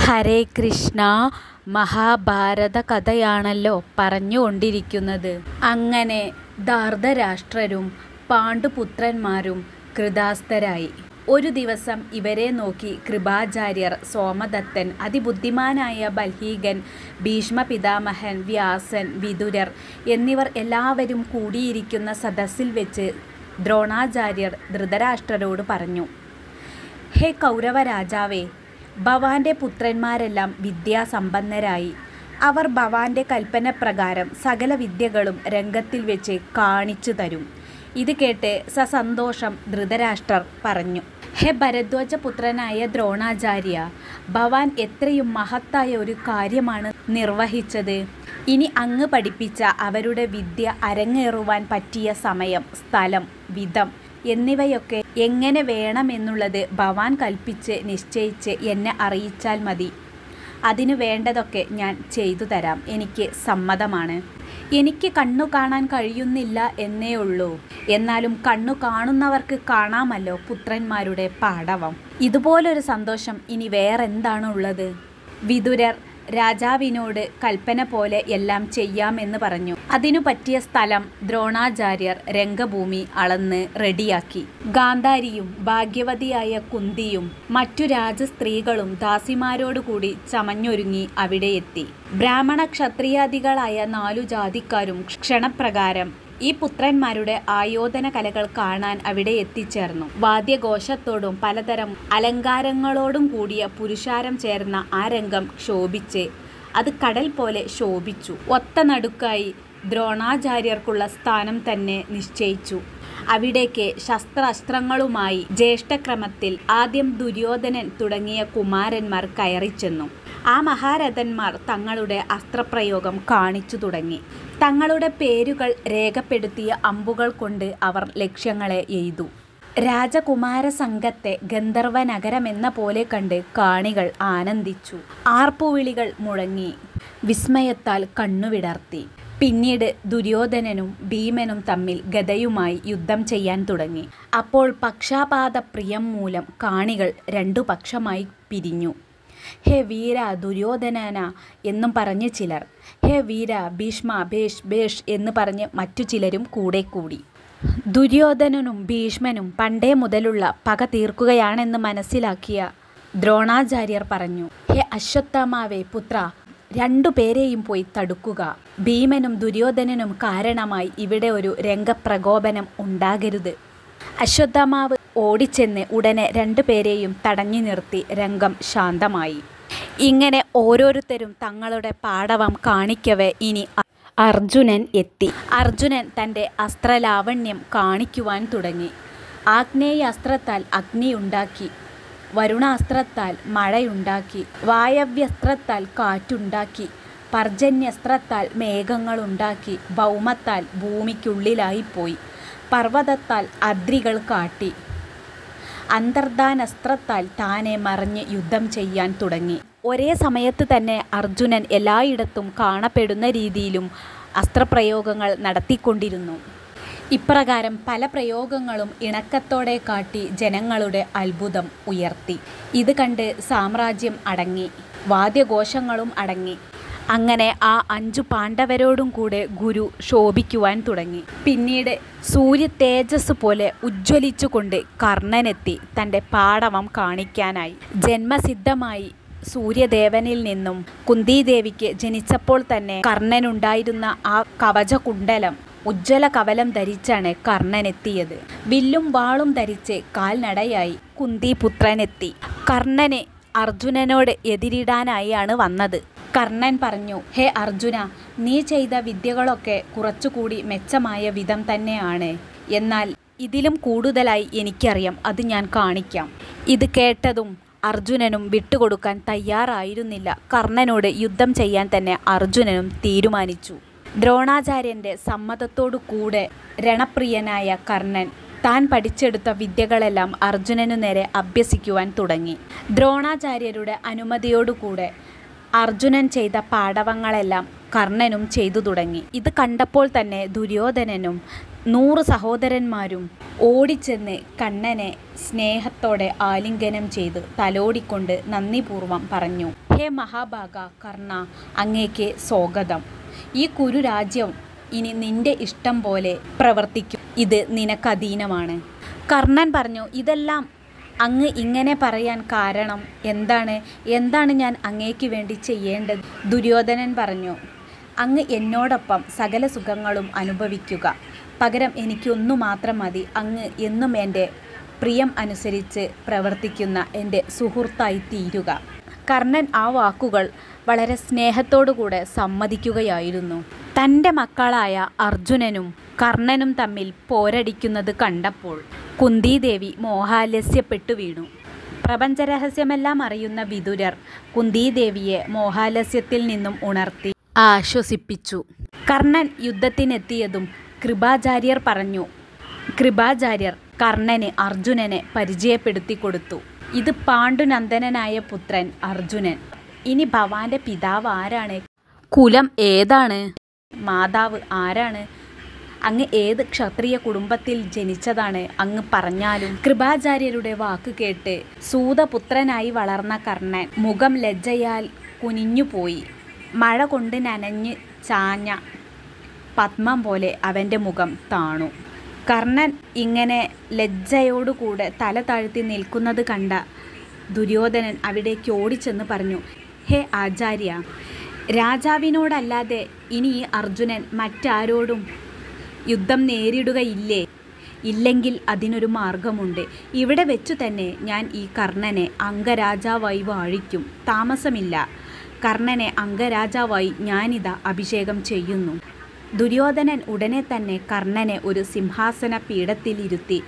ഹരേ കൃഷ്ണ. മഹാഭാരത കഥയാണല്ലോ പറഞ്ഞുകൊണ്ടിരിക്കുന്നത്. അങ്ങനെ ധാർതരാഷ്ട്രരും പാണ്ഡുപുത്രന്മാരും കൃതാസ്ഥരായി. ഒരു ദിവസം ഇവരെ നോക്കി കൃപാചാര്യർ, സോമദത്തൻ, അതിബുദ്ധിമാനായ ബൽഹീകൻ, ഭീഷ്മപിതാമഹൻ, വ്യാസൻ, വിദുരർ എന്നിവർ എല്ലാവരും കൂടിയിരിക്കുന്ന സദസ്സിൽ വെച്ച് ദ്രോണാചാര്യർ ധൃതരാഷ്ട്രരോട് പറഞ്ഞു: ഹേ കൗരവരാജാവേ, ഭവാന്റെ പുത്രന്മാരെല്ലാം വിദ്യാസമ്പന്നരായി. അവർ ഭവാന്റെ കൽപ്പന പ്രകാരം സകല വിദ്യകളും രംഗത്തിൽ വെച്ച് കാണിച്ചു തരും. ഇത് കേട്ട് സസന്തോഷം ധൃതരാഷ്ട്രർ പറഞ്ഞു: ഹേ ഭരദ്വാജപുത്രനായ ദ്രോണാചാര്യ, ഭവാൻ എത്രയും മഹത്തായ ഒരു കാര്യമാണ് നിർവഹിച്ചത്. ഇനി അങ്ങ് പഠിപ്പിച്ച അവരുടെ വിദ്യ അരങ്ങേറുവാൻ പറ്റിയ സമയം, സ്ഥലം, വിധം എന്നിവയൊക്കെ എങ്ങനെ വേണമെന്നുള്ളത് ഭവാൻ കൽപ്പിച്ച് നിശ്ചയിച്ച് എന്നെ അറിയിച്ചാൽ മതി. അതിനു വേണ്ടതൊക്കെ ഞാൻ ചെയ്തു തരാം. എനിക്ക് സമ്മതമാണ്. എനിക്ക് കണ്ണു കാണാൻ കഴിയുന്നില്ല എന്നേ ഉള്ളൂ. എന്നാലും കണ്ണു കാണുന്നവർക്ക് കാണാമല്ലോ പുത്രന്മാരുടെ പാടവം. ഇതുപോലൊരു സന്തോഷം ഇനി വേറെന്താണുള്ളത്? വിദുരർ രാജാവിനോട് കൽപ്പന പോലെ എല്ലാം ചെയ്യാമെന്ന് പറഞ്ഞു. അതിനു പറ്റിയ സ്ഥലം ദ്രോണാചാര്യർ രംഗഭൂമി അളന്ന് റെഡിയാക്കി. ഗാന്ധാരിയും ഭാഗ്യവതിയായ കുന്തിയും മറ്റു രാജസ്ത്രീകളും ദാസിമാരോടുകൂടി ചമഞ്ഞൊരുങ്ങി അവിടെ എത്തി. ബ്രാഹ്മണ ക്ഷത്രിയാദികളായ 4 ജാതിക്കാരും ക്ഷണപ്രകാരം ഈ പുത്രന്മാരുടെ ആയോധന കലകൾ കാണാൻ അവിടെ എത്തിച്ചേർന്നു. വാദ്യഘോഷത്തോടും പലതരം അലങ്കാരങ്ങളോടും കൂടിയ പുരുഷാരം ചേർന്ന ആ രംഗം ശോഭിച്ച് അത് കടൽ പോലെ ശോഭിച്ചു. ഒത്ത നടുക്കായി ദ്രോണാചാര്യർക്കുള്ള സ്ഥാനം തന്നെ നിശ്ചയിച്ചു. അവിടേക്ക് ശസ്ത്രാസ്ത്രങ്ങളുമായി ജ്യേഷ്ഠക്രമത്തിൽ ആദ്യം ദുര്യോധനൻ തുടങ്ങിയ കുമാരന്മാർ കയറിച്ചെന്നു. ആ മഹാരഥന്മാർ തങ്ങളുടെ അസ്ത്രപ്രയോഗം കാണിച്ചു തുടങ്ങി. തങ്ങളുടെ പേരുകൾ രേഖപ്പെടുത്തിയ അമ്പുകൾ കൊണ്ട് അവർ ലക്ഷ്യങ്ങളെ എയ്തു. രാജകുമാര സംഘത്തെ ഗന്ധർവ നഗരമെന്ന പോലെ കണ്ട് കാണികൾ ആനന്ദിച്ചു. ആർപ്പുവിളികൾ മുഴങ്ങി വിസ്മയത്താൽ കണ്ണുവിടർത്തി. പിന്നീട് ദുര്യോധനനും ഭീമനും തമ്മിൽ ഗദയുമായി യുദ്ധം ചെയ്യാൻ തുടങ്ങി. അപ്പോൾ പക്ഷാപാതപ്രിയം മൂലം കാണികൾ 2 പക്ഷമായി പിരിഞ്ഞു. ഹേ വീര ദുര്യോധനന എന്നും പറഞ്ഞ് ചിലർ, ഹേ വീര ഭീഷ്മ ഭേഷ് ഭേഷ് എന്ന് പറഞ്ഞ് മറ്റു ചിലരും കൂടെ കൂടി. ദുര്യോധനനും ഭീഷ്മനും പണ്ടേ മുതലുള്ള പക തീർക്കുകയാണെന്ന് മനസ്സിലാക്കിയ ദ്രോണാചാര്യർ പറഞ്ഞു: ഹേ അശ്വത്ഥാമാവേ പുത്ര, 2 പേരെയും പോയി തടുക്കുക. ഭീമനും ദുര്യോധനനും കാരണമായി ഇവിടെ ഒരു രംഗപ്രകോപനം ഉണ്ടാകരുത്. അശ്വത്ഥാമാവ് ഓടിച്ചെന്ന് ഉടനെ 2 പേരെയും തടഞ്ഞു നിർത്തി. രംഗം ശാന്തമായി. ഇങ്ങനെ ഓരോരുത്തരും തങ്ങളുടെ പാടവം കാണിക്കവേ ഇനി അർജുനൻ എത്തി. അർജുനൻ തൻ്റെ അസ്ത്രലാവണ്യം കാണിക്കുവാൻ തുടങ്ങി. ആഗ്നേയാസ്ത്രത്താൽ അഗ്നിയുണ്ടാക്കി, വരുണാസ്ത്രത്താൽ മഴയുണ്ടാക്കി, വായവ്യസ്ത്രത്താൽ കാറ്റുണ്ടാക്കി, പർജന്യസ്ത്രത്താൽ മേഘങ്ങളുണ്ടാക്കി, ഭൗമത്താൽ ഭൂമിക്കുള്ളിലായിപ്പോയി, പർവ്വതത്താൽ അദ്രികൾ കാട്ടി, അന്തർധാനസ്ത്രത്താൽ താനെ മറിഞ്ഞ് യുദ്ധം ചെയ്യാൻ തുടങ്ങി. ഒരേ സമയത്ത് തന്നെ അർജുനൻ എല്ലായിടത്തും കാണപ്പെടുന്ന രീതിയിലും അസ്ത്രപ്രയോഗങ്ങൾ നടത്തിക്കൊണ്ടിരുന്നു. ഇപ്രകാരം പല പ്രയോഗങ്ങളും ഇണക്കത്തോടെ കാട്ടി ജനങ്ങളുടെ അത്ഭുതം ഉയർത്തി. ഇത് കണ്ട് സാമ്രാജ്യം അടങ്ങി, വാദ്യഘോഷങ്ങളും അടങ്ങി. അങ്ങനെ ആ 5 പാണ്ഡവരോടും കൂടെ ഗുരു ശോഭിക്കുവാൻ തുടങ്ങി. പിന്നീട് സൂര്യ തേജസ് പോലെ ഉജ്ജ്വലിച്ചുകൊണ്ട് കർണനെത്തി തൻ്റെ പാടവം കാണിക്കാനായി. ജന്മസിദ്ധമായി സൂര്യദേവനിൽ നിന്നും കുന്തിദേവിക്ക് ജനിച്ചപ്പോൾ തന്നെ കർണനുണ്ടായിരുന്ന ആ കവചകുണ്ടലം, ഉജ്ജ്വല കവലം ധരിച്ചാണ് കർണനെത്തിയത്. വില്ലും വാളും ധരിച്ച് കാൽനടയായി കുന്തിപുത്രനെത്തി. കർണന് അർജുനനോട് എതിരിടാനായാണ് വന്നത്. കർണൻ പറഞ്ഞു: ഹേ അർജുന, നീ ചെയ്ത വിദ്യകളൊക്കെ കുറച്ചുകൂടി മെച്ചമായ വിധം തന്നെയാണ്. എന്നാൽ ഇതിലും കൂടുതലായി എനിക്കറിയാം, അത് ഞാൻ കാണിക്കാം. ഇത് കേട്ടതും അർജുനനും വിട്ടുകൊടുക്കാൻ തയ്യാറായിരുന്നില്ല. കർണനോട് യുദ്ധം ചെയ്യാൻ തന്നെ അർജുനനും തീരുമാനിച്ചു. ദ്രോണാചാര്യൻ്റെ സമ്മതത്തോടു കൂടെ രണപ്രിയനായ കർണൻ താൻ പഠിച്ചെടുത്ത വിദ്യകളെല്ലാം അർജുനനു നേരെ അഭ്യസിക്കുവാൻ തുടങ്ങി. ദ്രോണാചാര്യരുടെ അനുമതിയോടുകൂടെ അർജുനൻ ചെയ്ത പാടവങ്ങളെല്ലാം കർണനും ചെയ്തു തുടങ്ങി. ഇത് കണ്ടപ്പോൾ തന്നെ ദുര്യോധനനും 100 സഹോദരന്മാരും ഓടിച്ചെന്ന് കണ്ണനെ സ്നേഹത്തോടെ ആലിംഗനം ചെയ്തു തലോടിക്കൊണ്ട് നന്ദിപൂർവ്വം പറഞ്ഞു, ഹേ മഹാഭാഗ കർണ, അങ്ങേക്ക് സ്വാഗതം. ഈ കുരുരാജ്യം ഇനി നിന്റെ ഇഷ്ടം പോലെ പ്രവർത്തിക്കും. ഇത് നിനക്കധീനമാണ്. കർണൻ പറഞ്ഞു, ഇതെല്ലാം അങ്ങ് ഇങ്ങനെ പറയാൻ കാരണം എന്താണ് ഞാൻ അങ്ങേക്ക് വേണ്ടി ചെയ്യേണ്ടത്? ദുര്യോധനൻ പറഞ്ഞു, അങ്ങ് എന്നോടൊപ്പം സകല സുഖങ്ങളും അനുഭവിക്കുക. പകരം എനിക്കൊന്നു മാത്രം മതി. അങ്ങ് എന്നും എൻ്റെ പ്രിയം അനുസരിച്ച് പ്രവർത്തിക്കുന്ന എൻ്റെ സുഹൃത്തായി തീരുക. കർണൻ ആ വാക്കുകൾ വളരെ സ്നേഹത്തോടുകൂടെ സമ്മതിക്കുകയായിരുന്നു. തൻ്റെ മക്കളായ അർജുനനും കർണനും തമ്മിൽ പോരടിക്കുന്നത് കണ്ടപ്പോൾ കുന്തിദേവി മോഹാലസ്യപ്പെട്ടു വീണു. പ്രപഞ്ചരഹസ്യമെല്ലാം അറിയുന്ന വിതുരർ കുന്തിദേവിയെ മോഹാലസ്യത്തിൽ നിന്നും ഉണർത്തി ആശ്വസിപ്പിച്ചു. കർണൻ യുദ്ധത്തിനെത്തിയതും കൃപാചാര്യർ കർണന് അർജുനനെ പരിചയപ്പെടുത്തി കൊടുത്തു. ഇത് പാണ്ഡുനന്ദനായ പുത്രൻ അർജുനൻ. ഇനി ഭവാന്റെ പിതാവ് ആരാണ്? കുലം ഏതാണ്? മാതാവ് ആരാണ്? അങ്ങ് ഏത് ക്ഷത്രിയ കുടുംബത്തിൽ ജനിച്ചതാണ്? അങ്ങ് പറഞ്ഞാലും. കൃപാചാര്യരുടെ വാക്ക് കേട്ട് സൂതപുത്രനായി വളർന്ന കർണൻ മുഖം ലജ്ജയാൽ കുനിഞ്ഞുപോയി. മഴ കൊണ്ട് നനഞ്ഞ് ചാഞ്ഞ പത്മം പോലെ അവൻ്റെ മുഖം താണു. കർണൻ ഇങ്ങനെ ലജ്ജയോടുകൂടെ തല താഴ്ത്തി നിൽക്കുന്നത് കണ്ട ദുര്യോധനൻ അവിടേക്ക് ഓടിച്ചെന്ന് പറഞ്ഞു, ഹേ ആചാര്യ, രാജാവിനോടല്ലാതെ ഇനി ഈ അർജുനൻ മറ്റാരോടും യുദ്ധം നേരിടുകയില്ലേ? ഇല്ലെങ്കിൽ അതിനൊരു മാർഗമുണ്ട്. ഇവിടെ വെച്ചു തന്നെ ഞാൻ ഈ കർണനെ അംഗരാജാവായി വാഴിക്കും. താമസമില്ല. കർണനെ അംഗരാജാവായി ഞാനിതാ അഭിഷേകം ചെയ്യുന്നു. ദുര്യോധനൻ ഉടനെ തന്നെ കർണനെ ഒരു സിംഹാസന പീഠത്തിലിരുത്തി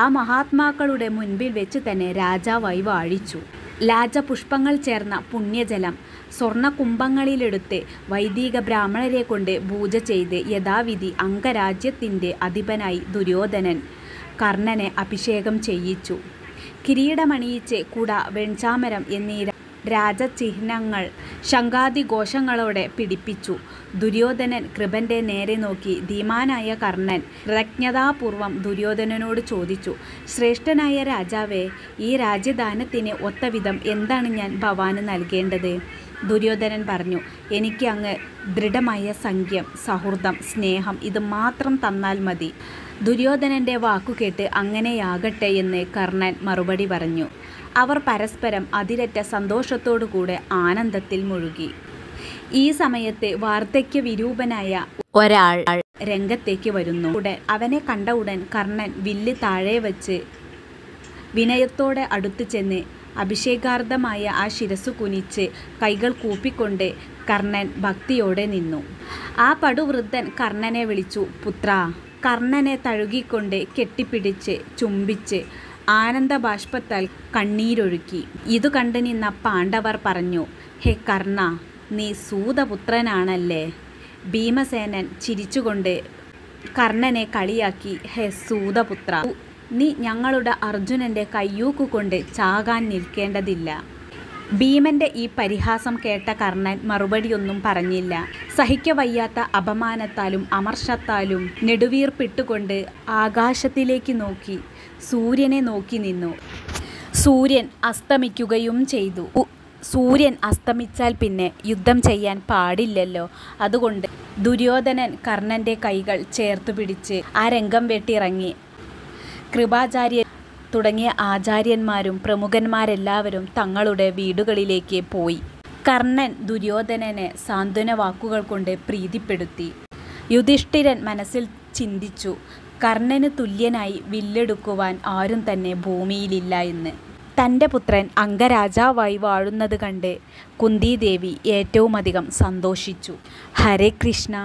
ആ മഹാത്മാക്കളുടെ മുൻപിൽ വെച്ച് തന്നെ രാജാവായി വാഴിച്ചു. ലാജപുഷ്പങ്ങൾ ചേർന്ന പുണ്യജലം സ്വർണ്ണകുംഭങ്ങളിലെടുത്ത് വൈദിക ബ്രാഹ്മണരെ കൊണ്ട് പൂജ ചെയ്ത് യഥാവിധി അംഗരാജ്യത്തിൻ്റെ അധിപനായി ദുര്യോധനൻ കർണനെ അഭിഷേകം ചെയ്യിച്ചു. കിരീടമണിയിച്ച് കുട, വെൺചാമരം എന്നീ രാജചിഹ്നങ്ങൾ ശംഖാദിഘോഷങ്ങളോടെ പിടിപ്പിച്ചു. ദുര്യോധനൻ കൃപന്റെ നേരെ നോക്കി ധീമാനായ കർണൻ കൃതജ്ഞതാപൂർവം ദുര്യോധനനോട് ചോദിച്ചു, ശ്രേഷ്ഠനായ രാജാവേ, ഈ രാജ്യദാനത്തിന് ഒത്തവിധം എന്താണ് ഞാൻ ഭവാന് നൽകേണ്ടത്? ദുര്യോധനൻ പറഞ്ഞു, എനിക്ക് അങ്ങ് ദൃഢമായ സംഖ്യം, സൗഹൃദം, സ്നേഹം ഇത് മാത്രം തന്നാൽ മതി. ദുര്യോധനൻ്റെ വാക്കുകേട്ട് അങ്ങനെയാകട്ടെ എന്ന് കർണൻ മറുപടി പറഞ്ഞു. അവർ പരസ്പരം അതിരറ്റ സന്തോഷത്തോടുകൂടെ ആനന്ദത്തിൽ മുഴുകി. ഈ സമയത്ത് വാർദ്ധക്യവിരൂപനായ ഒരാൾ രംഗത്തേക്ക് വരുന്നു. അവനെ കണ്ട ഉടൻ കർണൻ വില്ല് താഴെ വച്ച് വിനയത്തോടെ അടുത്തു ചെന്ന് അഭിഷേകാർത്ഥമായ ആ ശിരസ്സു കുനിച്ച് കൈകൾ കൂപ്പിക്കൊണ്ട് കർണൻ ഭക്തിയോടെ നിന്നു. ആ പടുവൃദ്ധൻ കർണനെ വിളിച്ചു, പുത്രാ. കർണനെ തഴുകിക്കൊണ്ട് കെട്ടിപ്പിടിച്ച് ചുംബിച്ച് ആനന്ദബാഷ്പത്താൽ കണ്ണീരൊഴുക്കി. ഇതു കണ്ടു നിന്ന പാണ്ഡവർ പറഞ്ഞു, ഹേ കർണ, നീ സൂതപുത്രനാണല്ലേ? ഭീമസേനൻ ചിരിച്ചുകൊണ്ട് കർണനെ കളിയാക്കി, ഹേ സൂതപുത്ര, നീ ഞങ്ങളുടെ അർജുനൻ്റെ കയ്യൂക്കുകൊണ്ട് ചാകാൻ നിൽക്കേണ്ടതില്ല. ഭീമന്റെ ഈ പരിഹാസം കേട്ട കർണൻ മറുപടിയൊന്നും പറഞ്ഞില്ല. സഹിക്കവയ്യാത്ത അപമാനത്താലും അമർഷത്താലും നെടുവീർപ്പിട്ടുകൊണ്ട് ആകാശത്തിലേക്ക് നോക്കി സൂര്യനെ നോക്കി നിന്നു. സൂര്യൻ അസ്തമിക്കുകയും ചെയ്തു. സൂര്യൻ അസ്തമിച്ചാൽ പിന്നെ യുദ്ധം ചെയ്യാൻ പാടില്ലല്ലോ. അതുകൊണ്ട് ദുര്യോധനൻ കർണൻ്റെ കൈകൾ ചേർത്തു പിടിച്ച് ആ രംഗം വെട്ടിയിറങ്ങി. കൃപാചാര്യൻ തുടങ്ങിയ ആചാര്യന്മാരും പ്രമുഖന്മാരെല്ലാവരും തങ്ങളുടെ വീടുകളിലേക്ക് പോയി. കർണൻ ദുര്യോധനനെ സാന്ത്വന വാക്കുകൾ കൊണ്ട് പ്രീതിപ്പെടുത്തി. യുധിഷ്ഠിരൻ മനസ്സിൽ ചിന്തിച്ചു, കർണന് തുല്യനായി വില്ലെടുക്കുവാൻ ആരും തന്നെ ഭൂമിയിലില്ല എന്ന്. തൻ്റെ പുത്രൻ അംഗരാജാവായി വാഴുന്നത് കണ്ട് കുന്തിദേവി ഏറ്റവുമധികം സന്തോഷിച്ചു. ഹരേ കൃഷ്ണ.